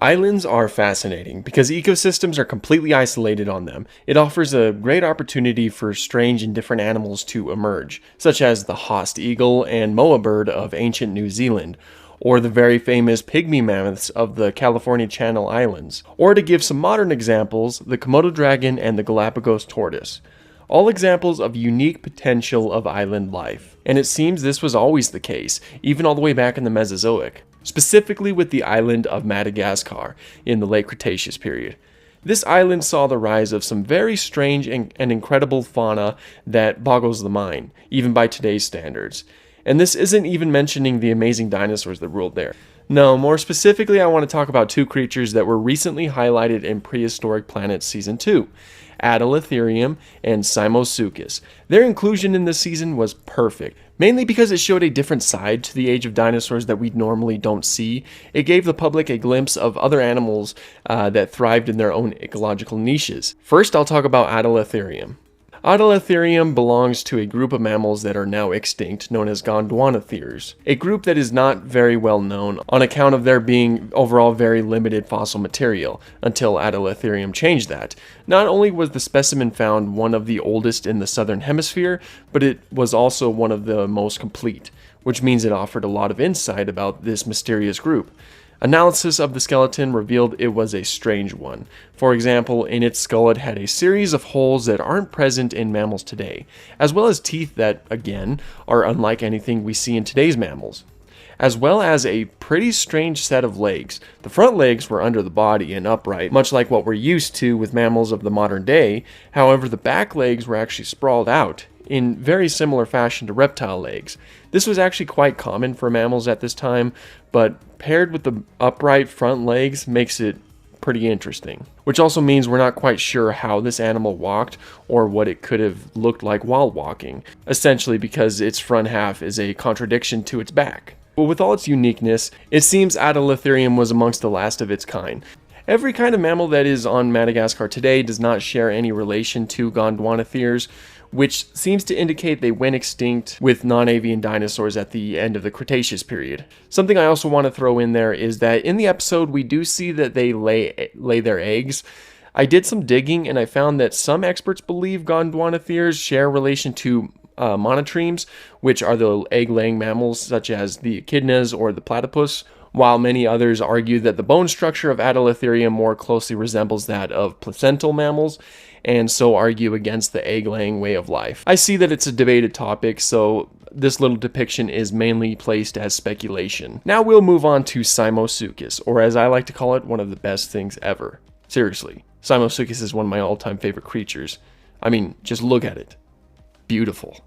Islands are fascinating because ecosystems are completely isolated on them. It offers a great opportunity for strange and different animals to emerge, such as the Host eagle and moa bird of ancient New Zealand, or the very famous pygmy mammoths of the California Channel Islands, or to give some modern examples, the Komodo dragon and the Galapagos tortoise. All examples of unique potential of island life. And it seems this was always the case, even all the way back in the Mesozoic, specifically with the island of Madagascar in the late Cretaceous period. This island saw the rise of some very strange and incredible fauna that boggles the mind, even by today's standards. And this isn't even mentioning the amazing dinosaurs that ruled there. No, more specifically, I want to talk about two creatures that were recently highlighted in Prehistoric Planets Season 2. Adalatherium and Simosuchus. Their inclusion in this season was perfect, mainly because it showed a different side to the age of dinosaurs that we normally don't see. It gave the public a glimpse of other animals that thrived in their own ecological niches. First, I'll talk about Adalatherium. Adalatherium belongs to a group of mammals that are now extinct, known as Gondwanatheres, a group that is not very well known on account of there being overall very limited fossil material, until Adalatherium changed that. Not only was the specimen found one of the oldest in the southern hemisphere, but it was also one of the most complete, which means it offered a lot of insight about this mysterious group. Analysis of the skeleton revealed it was a strange one. For example, in its skull it had a series of holes that aren't present in mammals today, as well as teeth that, again, are unlike anything we see in today's mammals. As well as a pretty strange set of legs. The front legs were under the body and upright, much like what we're used to with mammals of the modern day. However, the back legs were actually sprawled out in very similar fashion to reptile legs. This was actually quite common for mammals at this time, but paired with the upright front legs makes it pretty interesting. Which also means we're not quite sure how this animal walked or what it could have looked like while walking, essentially because its front half is a contradiction to its back. But with all its uniqueness, it seems Adalatherium was amongst the last of its kind. Every kind of mammal that is on Madagascar today does not share any relation to Gondwanatheres, which seems to indicate they went extinct with non-avian dinosaurs at the end of the Cretaceous period. Something I also want to throw in there is that in the episode we do see that they lay their eggs. I did some digging and I found that some experts believe Gondwanatheres share relation to monotremes, which are the egg-laying mammals such as the echidnas or the platypus, while many others argue that the bone structure of Adalatherium more closely resembles that of placental mammals, and so argue against the egg-laying way of life. I see that it's a debated topic, so this little depiction is mainly placed as speculation. Now we'll move on to Simosuchus, or as I like to call it, one of the best things ever. Seriously, Simosuchus is one of my all-time favorite creatures. I mean, just look at it. Beautiful.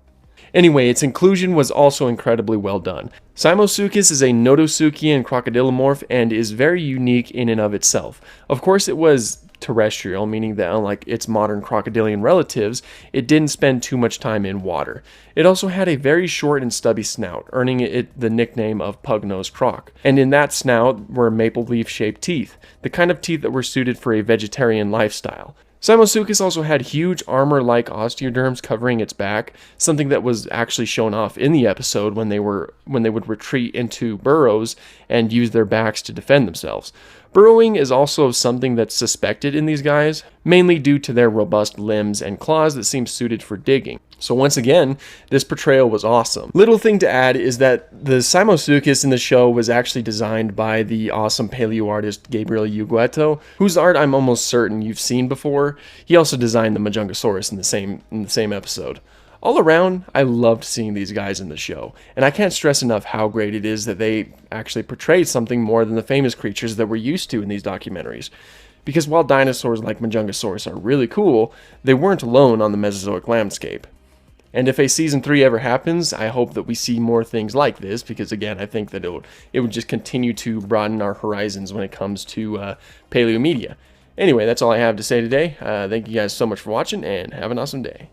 Anyway, its inclusion was also incredibly well done. Simosuchus is a Notosuchian crocodilomorph and is very unique in and of itself. Of course, it was terrestrial, meaning that unlike its modern crocodilian relatives, it didn't spend too much time in water. It also had a very short and stubby snout, earning it the nickname of pug-nosed croc. And in that snout were maple leaf-shaped teeth, the kind of teeth that were suited for a vegetarian lifestyle. Simosuchus also had huge armor-like osteoderms covering its back, something that was actually shown off in the episode when they would retreat into burrows and use their backs to defend themselves. Burrowing is also something that's suspected in these guys, mainly due to their robust limbs and claws that seem suited for digging. So once again, this portrayal was awesome. Little thing to add is that the Simosuchus in the show was actually designed by the awesome paleo artist Gabriel Ugueto, whose art I'm almost certain you've seen before. He also designed the Majungasaurus in the same episode. All around, I loved seeing these guys in the show, and I can't stress enough how great it is that they actually portrayed something more than the famous creatures that we're used to in these documentaries. Because while dinosaurs like Majungasaurus are really cool, they weren't alone on the Mesozoic landscape. And if a season 3 ever happens, I hope that we see more things like this, because again, I think that it would just continue to broaden our horizons when it comes to paleo media. Anyway, that's all I have to say today. Thank you guys so much for watching, and have an awesome day.